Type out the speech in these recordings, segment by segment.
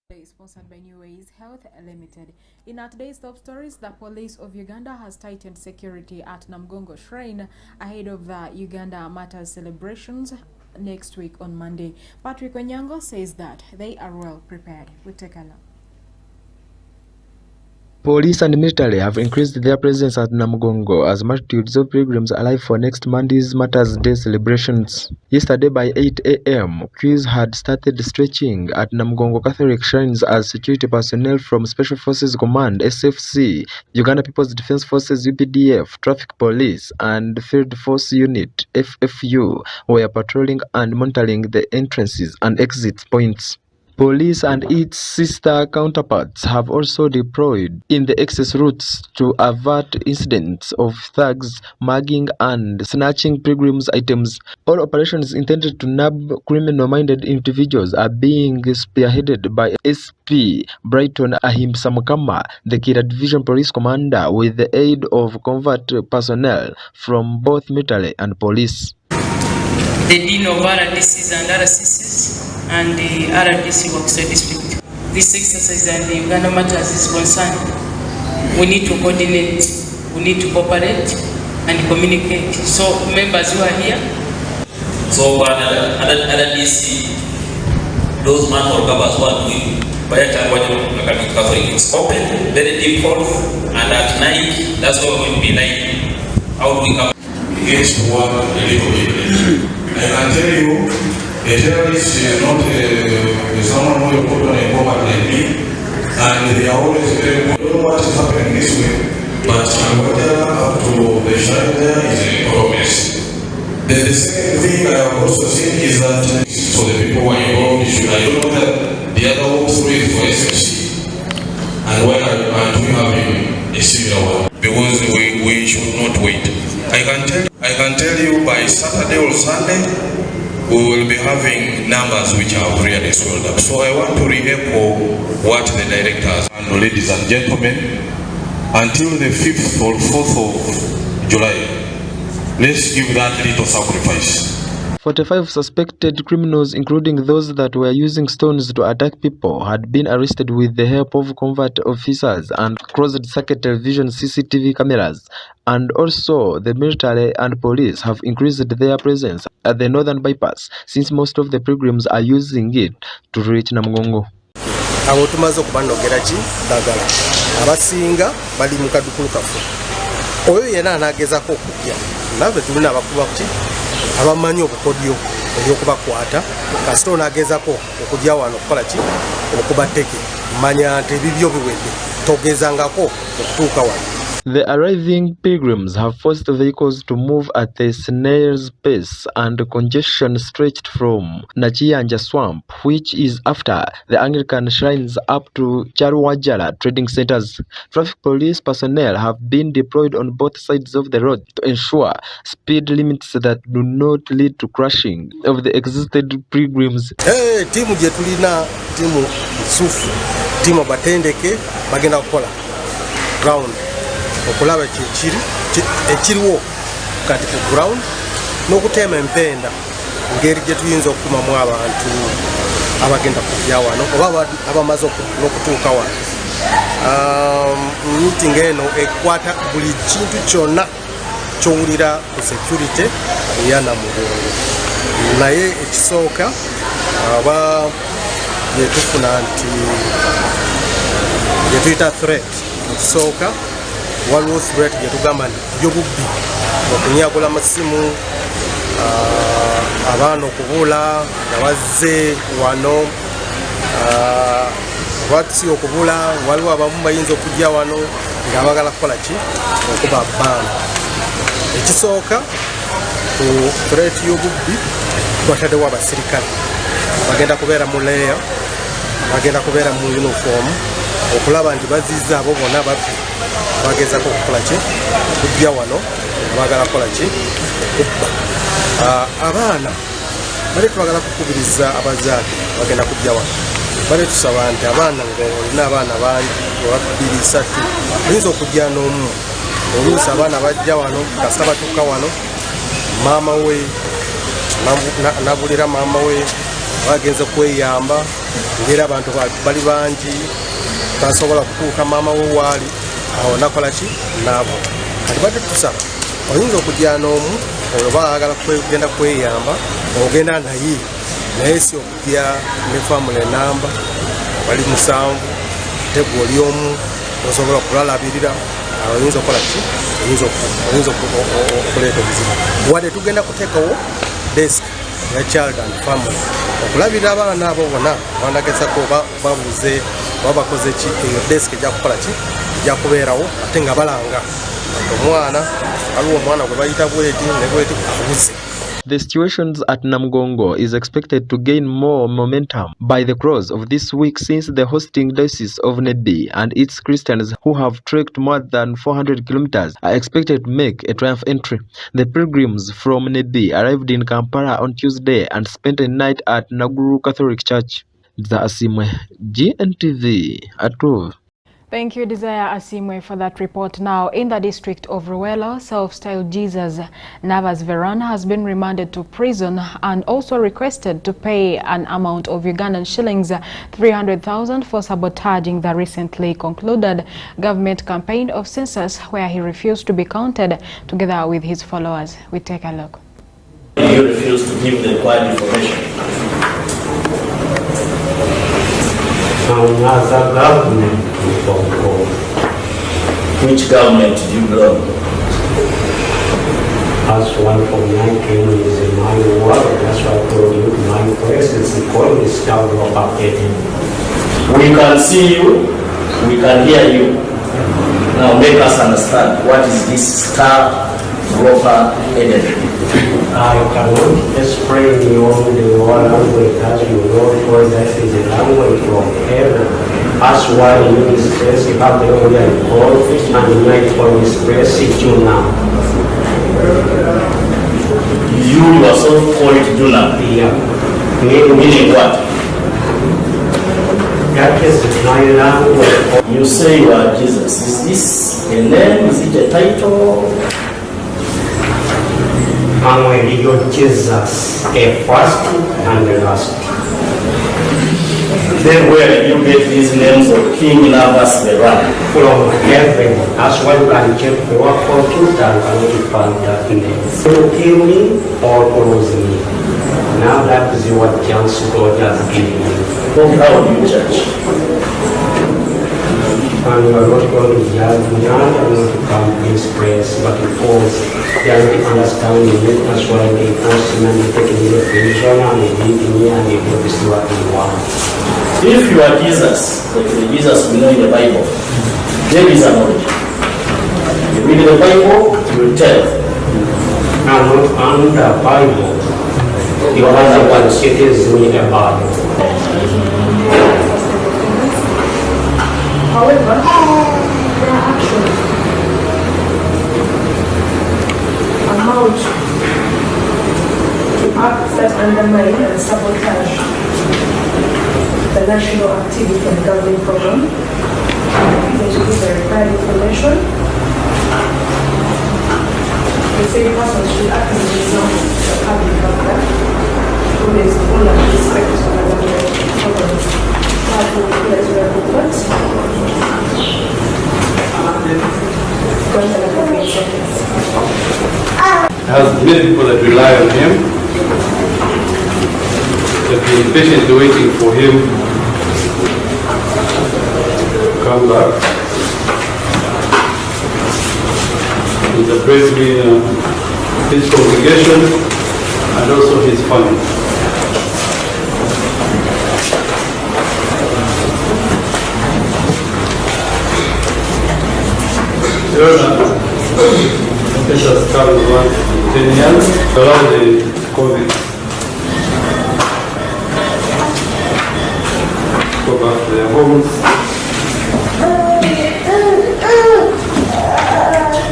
Sponsored by New Ways Health Limited. In our today's top stories, the police of Uganda has tightened security at Namgongo Shrine ahead of the Uganda Matters celebrations next week on Monday. Patrick Onyango says that they are well prepared. We take a look. Police and military have increased their presence at Namgongo as multitudes of pilgrims arrive for next Monday's Matters Day celebrations. Yesterday by 8 a.m., queues had started stretching at Namgongo Catholic shrines as security personnel from Special Forces Command SFC, Uganda People's Defense Forces UPDF, Traffic Police, and Field Force Unit FFU were patrolling and monitoring the entrances and exit points. Police and its sister counterparts have also deployed in the access routes to avert incidents of thugs mugging and snatching pilgrims' items. All operations intended to nab criminal-minded individuals are being spearheaded by SP Brighton Ahimsamukama, the Kira Division Police Commander, with the aid of covert personnel from both military and police. The Dean of RDCs and RCCs and the RDC Worksite District. This exercise and the Uganda Matters is concerned. We need to coordinate, we need to cooperate and communicate. So members who are here. So RDC, those manhole covers who are doing Catholic, it's open, very deep hole, and at night, that's what we'll be like. How do we come? Begins to work a little bit. I can tell you, a terrorist is not someone who will put on a bomb like me, and they are always very good. I don't know what is happening this way, but whatever up to the shrine there is a promise. Then the second thing I have also seen is that for the people who are involved, I don't know that the other walkthrough is for SFC, and why aren't we having a similar one? Because we should not wait. I can tell you by Saturday or Sunday, we will be having numbers which are really swelled up. So I want to re-echo what the directors and ladies and gentlemen, until the 5th or 4th of July, let's give that little sacrifice. 45 suspected criminals, including those that were using stones to attack people, had been arrested with the help of covert officers and closed-circuit television CCTV cameras. And also, the military and police have increased their presence at the northern bypass, since most of the pilgrims are using it to reach Namgongo. Abotumaze okubanogera ki dagala abasinga bali mu kadukulu kafu oyo yena anagezako okujja nave tulina abakuba ki abamanyi obukodyo ebyokubakwata kasita onagezako okujja wano okukola ki okubateke manya nti ebibyo biwedde togezangako okutuuka wano. The arriving pilgrims have forced vehicles to move at a snail's pace, and congestion stretched from Nachiyanja Swamp, which is after the Anglican shrines, up to Charwajara trading centers. Traffic police personnel have been deployed on both sides of the road to ensure speed limits that do not lead to crashing of the existing pilgrims. Timu jetulina timu sufu timu batendeke bagenda kukola ground okulaba ekiriwo kati ku ground n'okutema empenda ngeri gye tuyinza okukumamu abantu abagenda kujja wano oba abamaze n'okutuuka wano. Meeting eno ekwata buli kintu kyonna kyowulira ku security eya Namugongo, naye ekisooka aba yetufuna nti yetuyita threat. Ekisooka waliwo threat yetugamba nti byobubbi okunyagula amasimu, abaana okubula nga bazze wano, bwatisi okubula. Waliwo abamu bayinza okujja wano nga bagala kukola ki okuba bbaana. Ekisooka ku threat y'obubbi twataddewo abasirikale bagenda kubeera mu leya, bagenda kubeera mu uniform okulaba nti bazizza abo bonna babbi bagezako okukola ki okujja wano bagala kukola ki kubba. Abaana bale twagala kukubiriza abazaati bagenda kujja wano, bale tusaba nti abaana ng'olina abaana bangi oba 2-3 oyinza okujja n'omu oluusi abaana bajja wano kasita batuuka wano maama we nabulira maama we bagenze kweyamba ngera abantu bali bangi tasobola kutuuka maama we waali awo nakola ki nabo kati badde tusaba oyinza okujja n'omu oba ayagala kugenda kweyamba ogenda naye si okujja ne famule namba bali 7 tegu oli omu osobola okulalabirira oyinza okukola ki oyinza okuleeta obuzibu wadde tugenda kuteekawo desk ya child and family okulabirira abaana abo bonna bandagezako babuze oba bakoze ki eyo desk ejja kukola ki ejja kubeerawo ate nga balanga omwana waliwo omwana gwe bayita bweti ne bweti abuze. The situations at Namgongo is expected to gain more momentum by the close of this week since the hosting diocese of Nebbi and its Christians who have trekked more than 400 kilometers are expected to make a triumph entry. The pilgrims from Nebbi arrived in Kampala on Tuesday and spent a night at Naguru Catholic Church. Asimwe, Gntv, Atubandiize. Thank you, Desire Asimwe, for that report. Now, in the district of Ruelo, self-styled Jesus Navas Veran has been remanded to prison and also requested to pay an amount of Ugandan shillings 300,000 for sabotaging the recently concluded government campaign of census, where he refused to be counted together with his followers. We take a look. He refused to give the required information. As a government, which government do you belong? as one from 9 came is my work, that's why I told you my place is called this town of updating. We can see you, we can hear you. Now make us understand what is this star proper identity. I cannot explain you the one language as you know, because that is a language from heaven. That's why you express you have the only call and you might call express it to now. You yourself call it Duna. Yeah. Meaning what? That is my language. You say you are Jesus. Is this a name? Is it a title? I'm a real Jesus, a first and the last. Then where did you get these names of King Navas Veran? From heaven, as one can check the work computer and find that name. So kill me or close me. Now that is what chance God has given me. How do you judge? And you are not going to judge me, I'm not going to come to this place, but because they are not understanding it, that's why they force me and they take me to prison and they beat me and they do this what they want. If you are Jesus, like the Jesus we know in the Bible, there is an origin. You read the Bible, you will tell. I'm not under the Bible. You are the one it is me about. However, their actions amount to acts that undermine and sabotage the national activity and government program. They should give the required information. The same person should act as an example to the public governor who is full of respect to the government programs. Has many people that rely on him, have been patiently waiting for him to come back. He's addressed me his congregation and also his family. This has started 10 years around the COVID. Go back to their homes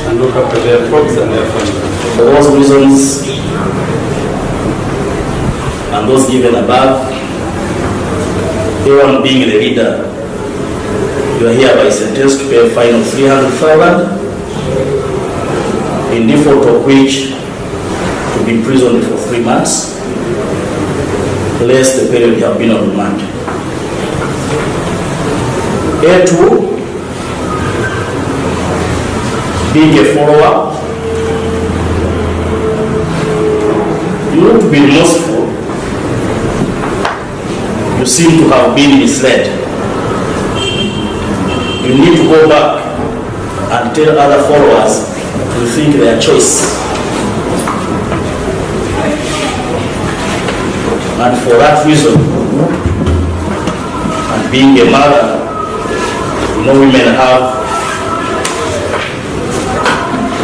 and look after their folks and their families. For those reasons and those given above, everyone being the leader, you are hereby sentenced to pay a fine of 300,000, in default of which to be imprisoned for 3 months. less the period you have been on remand. A2, being a follower, you want to be remorseful. You seem to have been misled. You need to go back and tell other followers to think their choice. And for that reason, and being a mother, women have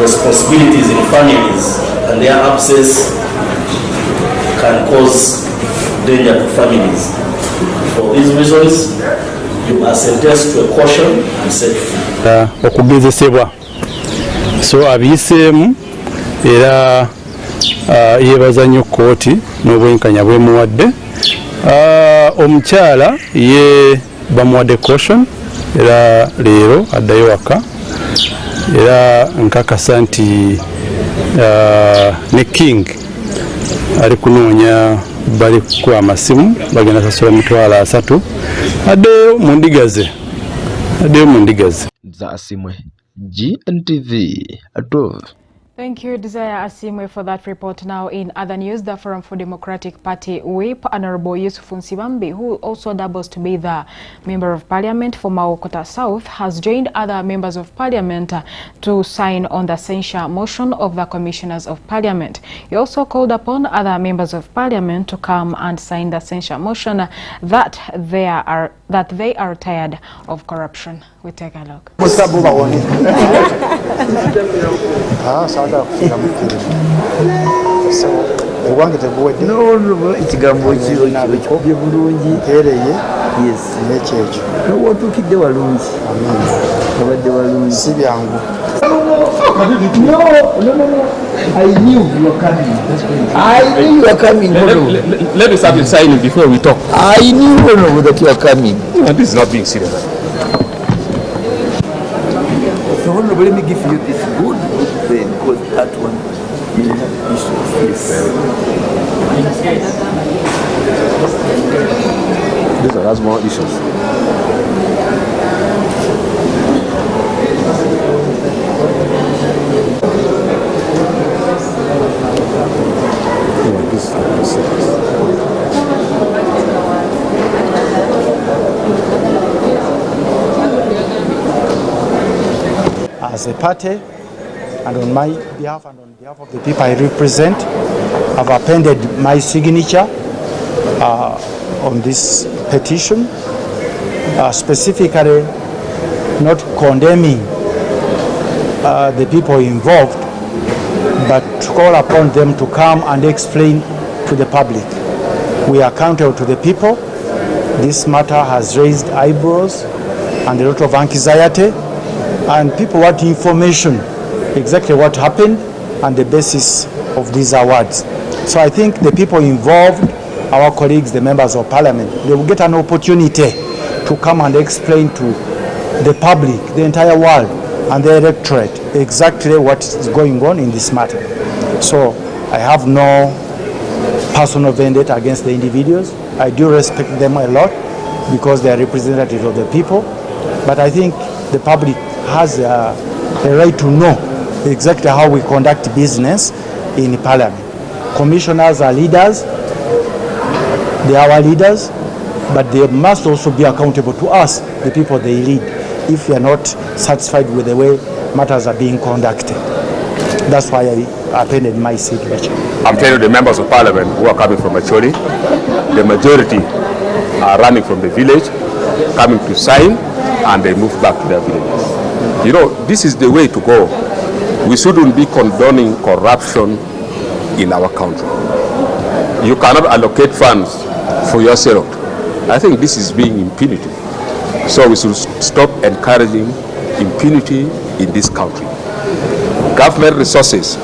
responsibilities in families, and their absence can cause danger to families. For these reasons, you are sentenced to a caution and set free. Okugezesebwa so abiseemu era yebaza nnyo kooti n'obwenkanya bwemuwadde. Omukyala ye bamuwadde caution era leero addayo waka, era nkakasa nti ne King ali kunoonya bali ku amasimu bagenda sasula $30,000 addeyo mu ndigaze. Za Asimwe, GNTV, Atubandiize. Thank you, Desire Asimwe, for that report. Now, in other news, the Forum for Democratic Party whip, Honorable Yusuf Nsibambi, who also doubles to be the Member of Parliament for Mawokota South, has joined other members of Parliament to sign on the censure motion of the Commissioners of Parliament. He also called upon other members of Parliament to come and sign the censure motion that they are tired of corruption. We take a look. Ekigambo ekyo bulungi yes n'ekyekyo n'owotuukidde walungi obadde walungi si byangu. No. I knew you were coming. I knew you were coming. Let me start with signing before we talk. I knew that you were coming. This is not being serious. So let me give you this good thing, because that one you have issues. Yes. These are more issues. As a party, and on my behalf and on behalf of the people I represent, I've appended my signature on this petition, specifically not condemning the people involved, but to call upon them to come and explain to the public. We are accountable to the people. This matter has raised eyebrows and a lot of anxiety, and people want information, exactly what happened and the basis of these awards. So I think the people involved, our colleagues, the members of parliament, they will get an opportunity to come and explain to the public, the entire world, and the electorate exactly what is going on in this matter. So I have no personal vendetta against the individuals. I do respect them a lot because they are representatives of the people. But I think the public has a right to know exactly how we conduct business in parliament. Commissioners are leaders, they are our leaders, but they must also be accountable to us, the people they lead, if we are not satisfied with the way matters are being conducted. That's why I appended my signature. I'm telling you, the members of parliament who are coming from Acholi, the majority are running from the village, coming to sign, and they move back to their villages. You know, this is the way to go. We shouldn't be condoning corruption in our country. You cannot allocate funds for yourself. I think this is being impunity. So we should stop encouraging impunity in this country. Government resources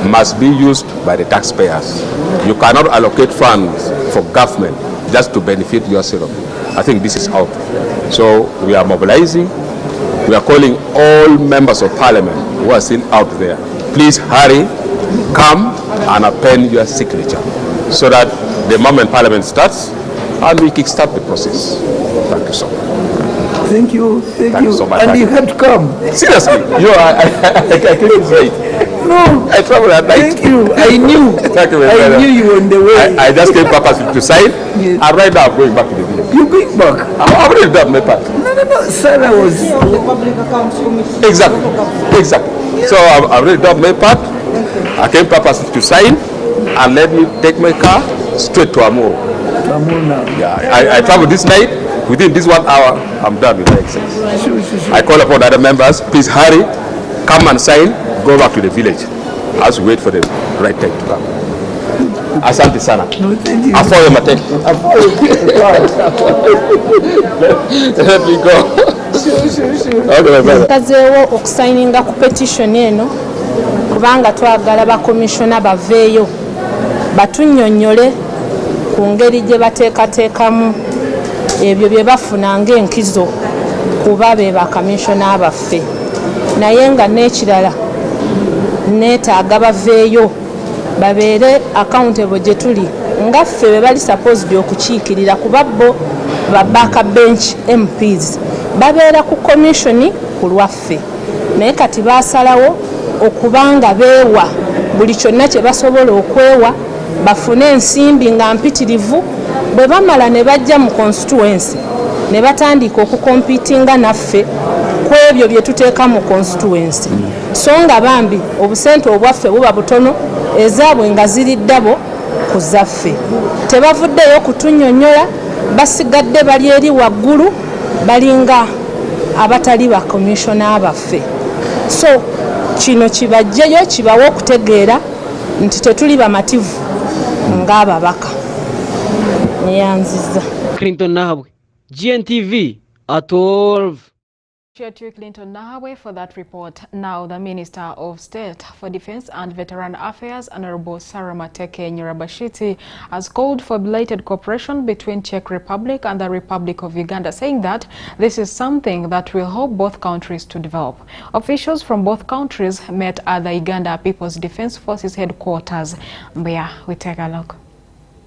must be used by the taxpayers. You cannot allocate funds for government just to benefit yourself. I think this is out. So we are mobilizing. We are calling all members of parliament who are still out there. Please hurry, come and append your signature so that the moment Parliament starts, and we kickstart the process. Thank you so much. Thank you. Thank you so much. And you had to come. Seriously, I couldn't wait. No, I traveled at night. thank you. I knew. Thank you, I knew you were on the way. I just came purposely to sign, Yes. and right now I'm going back to the village. You going back? I've already done my part. No. Sarah was. Exactly. So I've already done my part. I came purposely to sign, and let me take my car straight to Amur. Yeah, I traveled this night. Within this 1 hour, I'm done with the exercise. Sure. I call upon other members, please hurry, come and sign, go back to the village as we wait for the right time to come. Asante sana. No, thank you. Afoye mateke. Let me go. Okay, my brother. Tazeewo okusayininga ku petition eno kubanga twagala bakomishona baveeyo batunnyonnyole ku ngeri gye bateekateekamu ebyo bye bafuna ng'enkizo kuba be bakomishona baffe, naye nga n'ekirala neetaaga baveeyo babeere accountable gye tuli nga ffe be bali supposed okukiikirira kuba bo ba backbench MPs babeera ku komishoni ku lwaffe, naye kati baasalawo okubanga beewa buli kyonna kye basobola okwewa bafune ensimbi nga mpitirivu, bwe bamala ne bajja mu constituency ne batandika okukompitinga naffe ku ebyo bye tuteeka mu constituency, so nga bambi obusente obwaffe buba butono ezaabwe nga ziri ddabo ku zaffe. Tebavuddeyo kutunnyonnyola, basigadde bali eri waggulu balinga abatali ba komishona baffe. So kino kibajjeyo kibawe okutegeera nti tetuli bamativu ng'ababaka. Neyanziza Clinton Nahabwe, Gntv at 12. Appreciate you, Clinton Nahabwe, for that report. Now, the Minister of State for Defense and Veteran Affairs, Honorable Sarah Mateke Nyirabashite, has called for belated cooperation between Czech Republic and the Republic of Uganda, saying that this is something that will help both countries to develop. Officials from both countries met at the Uganda People's Defense Forces headquarters. Where we take a look.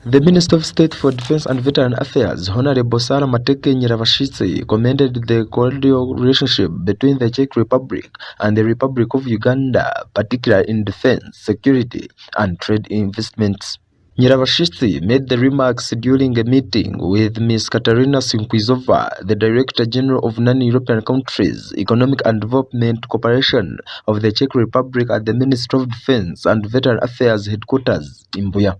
The Minister of State for Defense and Veteran Affairs, Honorable Sarah Mateke Nyirabashite, commended the cordial relationship between the Czech Republic and the Republic of Uganda, particularly in defense, security, and trade investments. Nyirabashite made the remarks during a meeting with Ms. Katarina Sinquizova, the Director General of Non-European Countries Economic and Development Cooperation of the Czech Republic at the Ministry of Defense and Veteran Affairs headquarters in Buea.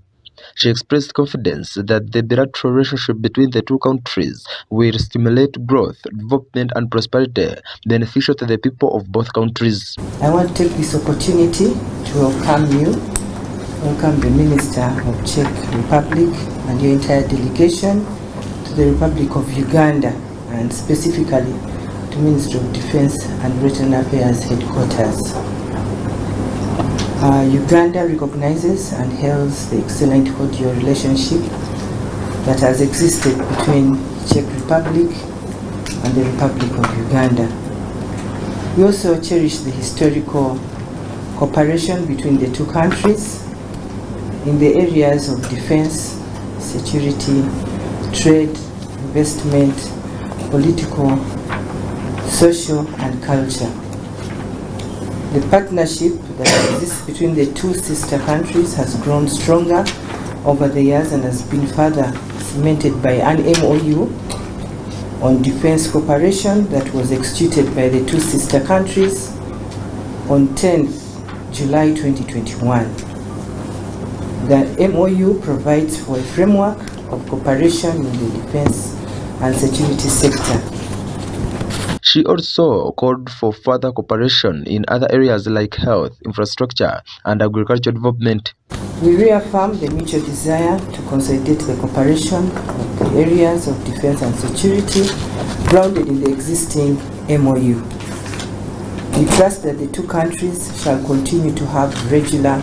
She expressed confidence that the bilateral relationship between the two countries will stimulate growth, development and prosperity beneficial to the people of both countries. I want to take this opportunity to welcome the Minister of Czech Republic and your entire delegation to the Republic of Uganda, and specifically to Ministry of Defense and Veteran Affairs headquarters. Uganda recognizes and hails the excellent cordial relationship that has existed between the Czech Republic and the Republic of Uganda. We also cherish the historical cooperation between the two countries in the areas of defense, security, trade, investment, political, social, and culture. The partnership that exists between the two sister countries has grown stronger over the years and has been further cemented by an MOU on defense cooperation that was executed by the two sister countries on 10th July 2021. The MOU provides for a framework of cooperation in the defense and security sector. She also called for further cooperation in other areas like health, infrastructure, and agricultural development. We reaffirm the mutual desire to consolidate the cooperation of the areas of defense and security grounded in the existing MOU. We trust that the two countries shall continue to have regular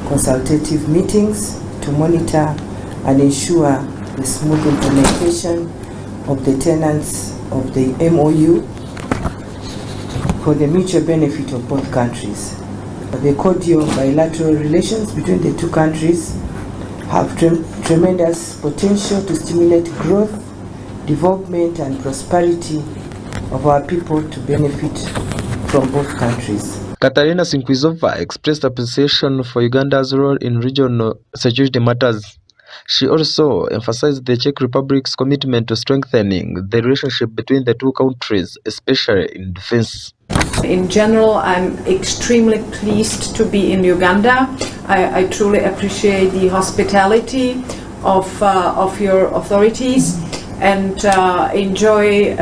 consultative meetings to monitor and ensure the smooth implementation of the tenets of the MOU for the mutual benefit of both countries. The cordial bilateral relations between the two countries have tremendous potential to stimulate growth, development and prosperity of our people to benefit from both countries. Katarina Sinkwizova expressed appreciation for Uganda's role in regional security matters. She also emphasized the Czech Republic's commitment to strengthening the relationship between the two countries, especially in defense. In general, I'm extremely pleased to be in Uganda. I truly appreciate the hospitality of your authorities and enjoy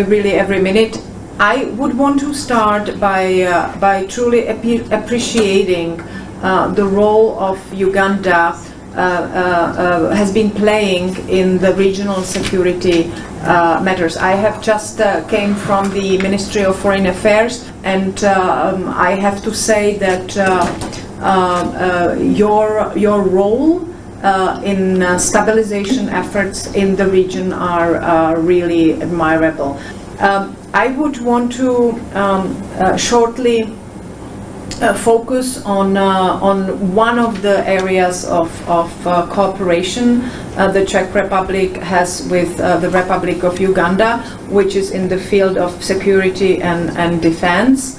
really every minute. I would want to start by truly appreciating the role of Uganda has been playing in the regional security matters. I have just came from the Ministry of Foreign Affairs, and I have to say that your role in stabilization efforts in the region are really admirable. I would want to shortly focus on one of the areas of cooperation the Czech Republic has with the Republic of Uganda, which is in the field of security and defense.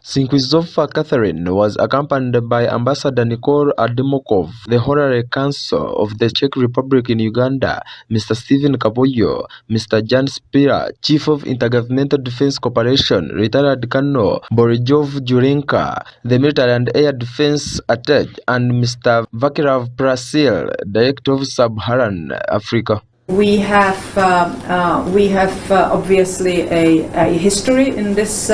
Sinkwizova Catherine was accompanied by Ambassador Nikol Adimokov, the Honorary Consul of the Czech Republic in Uganda, Mr. Stephen Kaboyo, Mr. Jan Spira, Chief of Intergovernmental Defense Cooperation, retired Colonel Borijov Jurenka, the Military and Air Defense Attaché, and Mr. Vakirav Prasil, Director of Sub-Saharan Africa. We have obviously a history in this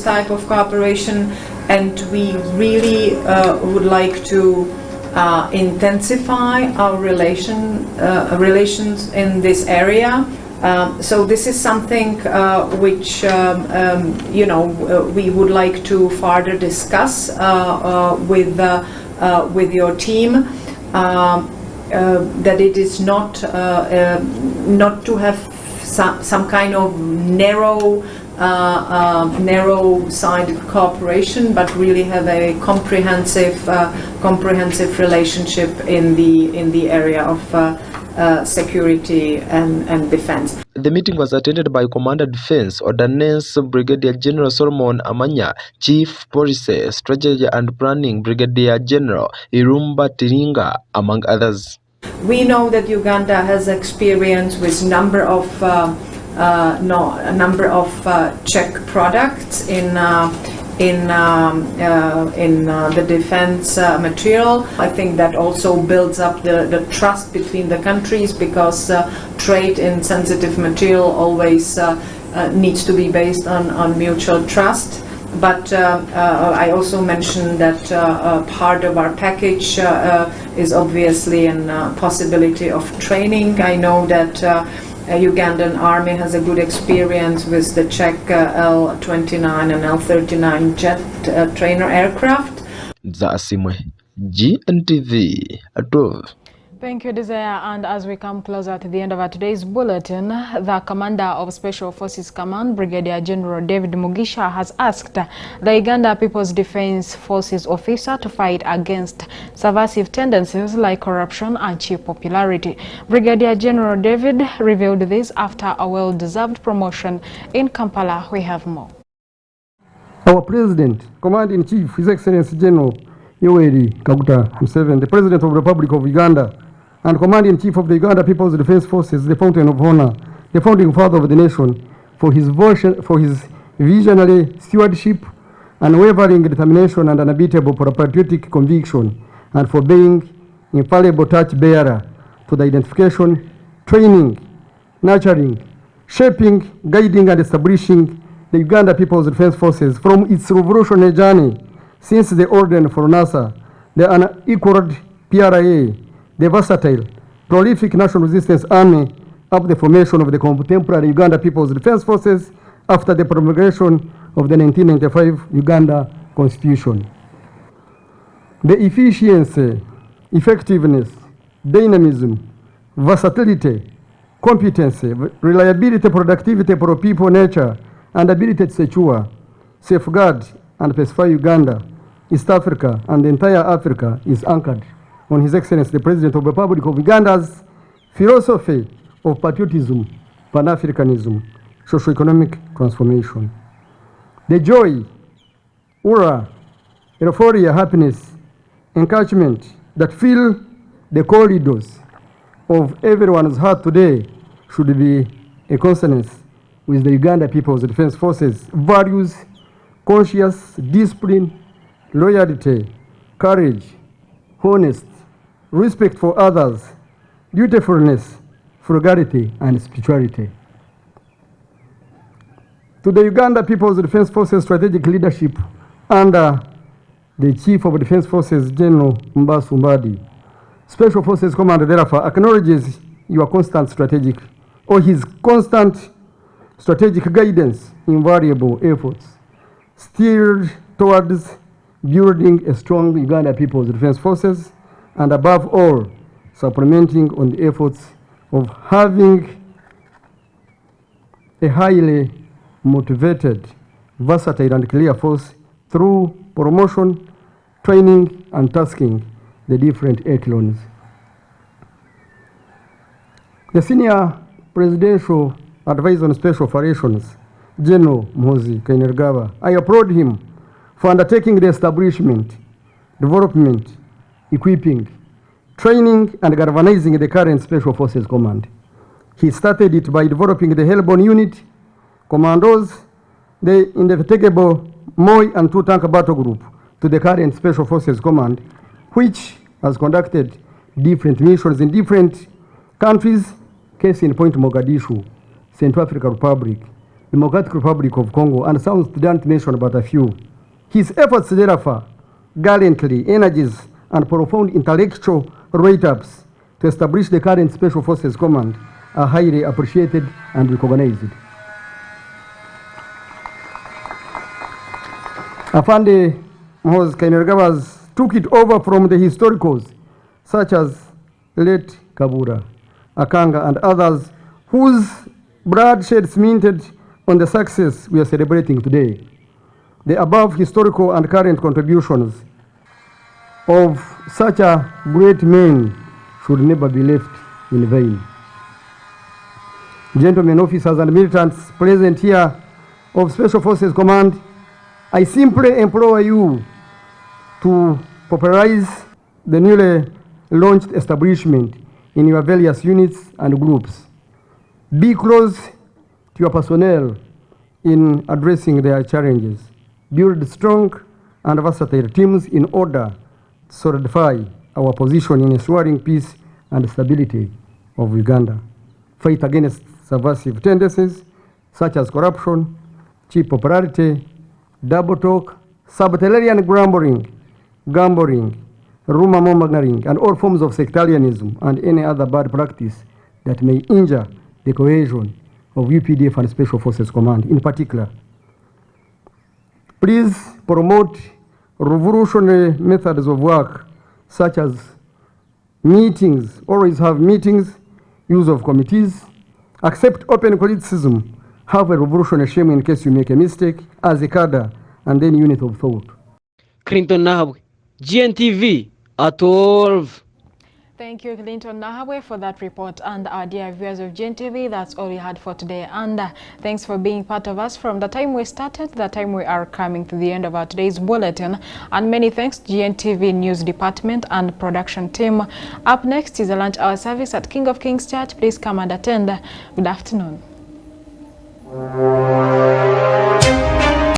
type of cooperation, and we really would like to intensify our relations in this area. So this is something which we would like to further discuss with your team. That it is not to have some kind of narrow-sided cooperation, but really have a comprehensive relationship in the area of security and defense. The meeting was attended by Commander Defense Ordnance Brigadier General Solomon Amanya, Chief Police, Strategy and Planning Brigadier General Irumba Tiringa, among others. We know that Uganda has experience with a number of Czech products in the defense material. I think that also builds up the trust between the countries, because trade in sensitive material always needs to be based on mutual trust. But I also mentioned that part of our package is obviously a possibility of training. I know that Ugandan army has a good experience with the Czech L-29 and L-39 jet trainer aircraft. Gntv at 12. Thank you, Desire. And as we come closer to the end of our today's bulletin, the Commander of Special Forces Command, Brigadier General David Mugisha, has asked the Uganda People's Defense Forces officer to fight against subversive tendencies like corruption and cheap popularity. Brigadier General David revealed this after a well-deserved promotion in Kampala. We have more. Our President, Commander-in-Chief, His Excellency General Yoweri Kaguta Museveni, the President of the Republic of Uganda, and Commander-in-Chief of the Uganda People's Defense Forces, the Fountain of Honor, the founding father of the nation, for his visionary stewardship, unwavering determination, and unbeatable patriotic conviction, and for being infallible torch-bearer to the identification, training, nurturing, shaping, guiding, and establishing the Uganda People's Defense Forces from its revolutionary journey since the order for NASA, the unequaled PRA, the versatile, prolific national resistance army, up the formation of the contemporary Uganda People's Defense Forces after the promulgation of the 1995 Uganda Constitution. The efficiency, effectiveness, dynamism, versatility, competency, reliability, productivity, pro people nature, and ability to secure, safeguard, and pacify Uganda, East Africa, and the entire Africa is anchored on His Excellency the President of the Republic of Uganda's philosophy of patriotism, Pan-Africanism, socio-economic transformation. The joy, aura, euphoria, happiness, encouragement that fill the corridors of everyone's heart today should be a consonance with the Uganda People's Defense Forces values, conscious, discipline, loyalty, courage, honesty, respect for others, dutifulness, frugality, and spirituality. To the Uganda People's Defense Forces strategic leadership under the Chief of Defense Forces, General Mbasu Mbadi, Special Forces Commander thereafter acknowledges your constant strategic, or his constant strategic guidance, invariable efforts steered towards building a strong Uganda People's Defense Forces, and above all, supplementing on the efforts of having a highly motivated, versatile, and clear force through promotion, training, and tasking the different echelons. The Senior Presidential Advisor on Special Operations, General Muhoozi Kainerugaba, I applaud him for undertaking the establishment, development, equipping, training, and galvanizing the current Special Forces Command. He started it by developing the Hellborn Unit, Commandos, the indefatigable Moi and two-tank battle group to the current Special Forces Command, which has conducted different missions in different countries, case in point Mogadishu, Central African Republic, Democratic Republic of Congo, and South Sudan to mention but a few. His efforts therefore gallantly energies and profound intellectual write-ups to establish the current Special Forces Command are highly appreciated and recognized. Afande Muhoozi Kainerugaba took it over from the historicals such as late Kabura, Akanga, and others whose bloodshed cemented on the success we are celebrating today. The above historical and current contributions of such a great men should never be left in vain. Gentlemen, officers, and militants present here of Special Forces Command, I simply implore you to popularize the newly launched establishment in your various units and groups. Be close to your personnel in addressing their challenges. Build strong and versatile teams in order to solidify our position in ensuring peace and stability of Uganda. Fight against subversive tendencies such as corruption, cheap popularity, double talk, sabbatarian gambling, rumor mongering, and all forms of sectarianism and any other bad practice that may injure the cohesion of UPDF and Special Forces Command. In particular, please promote revolutionary methods of work such as meetings, always have meetings, use of committees, accept open criticism, have a revolutionary shame in case you make a mistake as a cadre and then unit of thought. Clinton Nahabwe, Gntv at 12. Thank you, Clinton Nahabwe, for that report. And our dear viewers of Gntv, that's all we had for today. And thanks for being part of us from the time we started to the time we are coming to the end of our today's bulletin. And many thanks to Gntv News Department and production team. Up next is a lunch hour service at King of Kings Church. Please come and attend. Good afternoon.